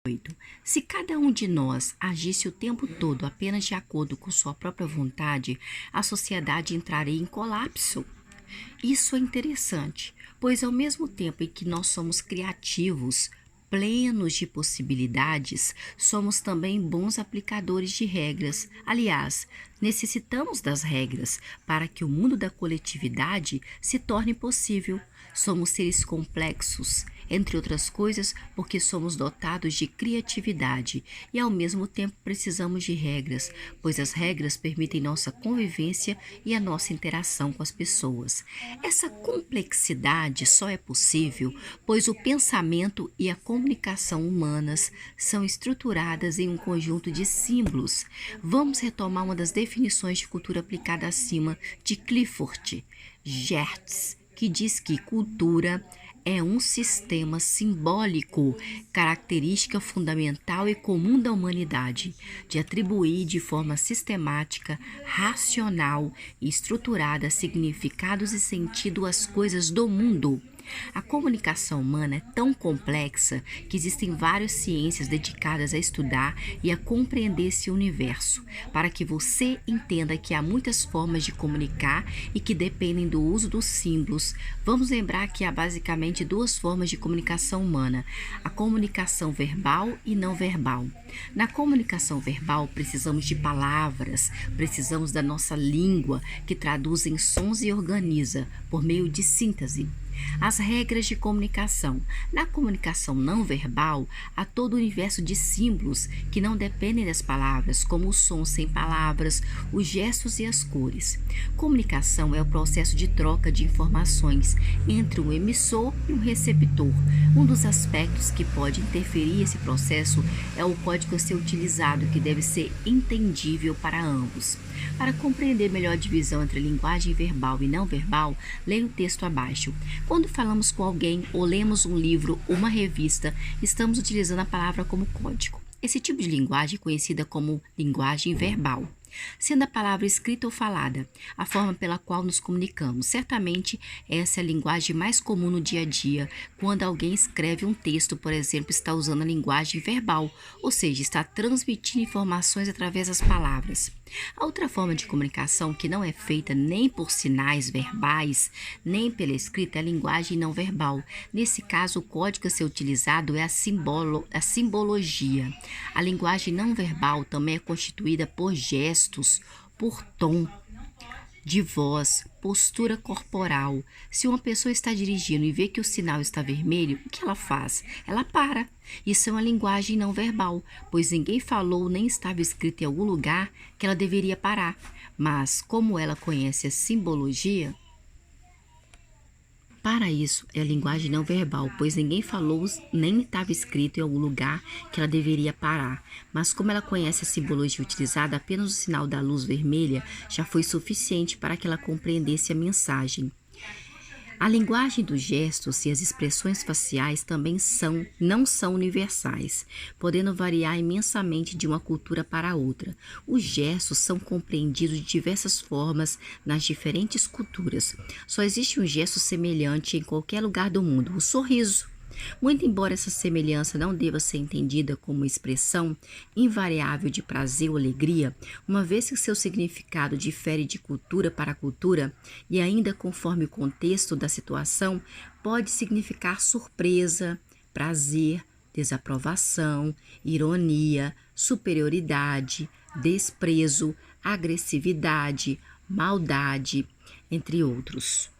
8. Se cada um de nós agisse o tempo todo apenas de acordo com sua própria vontade, a sociedade entraria em colapso. Isso é interessante, pois ao mesmo tempo em que nós somos criativos, plenos de possibilidades, somos também bons aplicadores de regras. Aliás, necessitamos das regras para que o mundo da coletividade se torne possível. Somos seres complexos, entre outras coisas, porque somos dotados de criatividade e, ao mesmo tempo, precisamos de regras, pois as regras permitem nossa convivência e a nossa interação com as pessoas. Essa complexidade só é possível, pois o pensamento e a comunicação humanas são estruturadas em um conjunto de símbolos. Vamos retomar uma das definições de cultura aplicada acima de Clifford Geertz, que diz que cultura é um sistema simbólico, característica fundamental e comum da humanidade, de atribuir de forma sistemática, racional e estruturada significados e sentido às coisas do mundo. A comunicação humana é tão complexa que existem várias ciências dedicadas a estudar e a compreender esse universo, para que você entenda que há muitas formas de comunicar e que dependem do uso dos símbolos. Vamos lembrar que há basicamente duas formas de comunicação humana: a comunicação verbal e não verbal. Na comunicação verbal, precisamos de palavras, precisamos da nossa língua, que traduz em sons e organiza, por meio de síntese, as regras de comunicação. Na comunicação não verbal, há todo o universo de símbolos que não dependem das palavras, como os sons sem palavras, os gestos e as cores. Comunicação é o processo de troca de informações entre um emissor e um receptor. Um dos aspectos que pode interferir esse processo é o código a ser utilizado, que deve ser entendível para ambos. Para compreender melhor a divisão entre linguagem verbal e não verbal, leia o texto abaixo. Quando falamos com alguém ou lemos um livro ou uma revista, estamos utilizando a palavra como código. Esse tipo de linguagem é conhecida como linguagem verbal, sendo a palavra escrita ou falada a forma pela qual nos comunicamos. Certamente, essa é a linguagem mais comum no dia a dia. Quando alguém escreve um texto, por exemplo, está usando a linguagem verbal, ou seja, está transmitindo informações através das palavras. A outra forma de comunicação, que não é feita nem por sinais verbais, nem pela escrita, é a linguagem não verbal. Nesse caso, o código a ser utilizado é a simbologia. A linguagem não verbal também é constituída por gestos, por tom de voz, postura corporal. Se uma pessoa está dirigindo e vê que o sinal está vermelho, o que ela faz? Ela para. Isso é uma linguagem não verbal, pois ninguém falou nem estava escrito em algum lugar que ela deveria parar. Mas, como ela conhece a simbologia, para isso, é a linguagem não verbal, pois ninguém falou nem estava escrito em algum lugar que ela deveria parar. Mas como ela conhece a simbologia utilizada, apenas o sinal da luz vermelha já foi suficiente para que ela compreendesse a mensagem. A linguagem dos gestos e as expressões faciais também não são universais, podendo variar imensamente de uma cultura para outra. Os gestos são compreendidos de diversas formas nas diferentes culturas. Só existe um gesto semelhante em qualquer lugar do mundo: o sorriso. Muito embora essa semelhança não deva ser entendida como uma expressão invariável de prazer ou alegria, uma vez que seu significado difere de cultura para cultura e ainda conforme o contexto da situação, pode significar surpresa, prazer, desaprovação, ironia, superioridade, desprezo, agressividade, maldade, entre outros.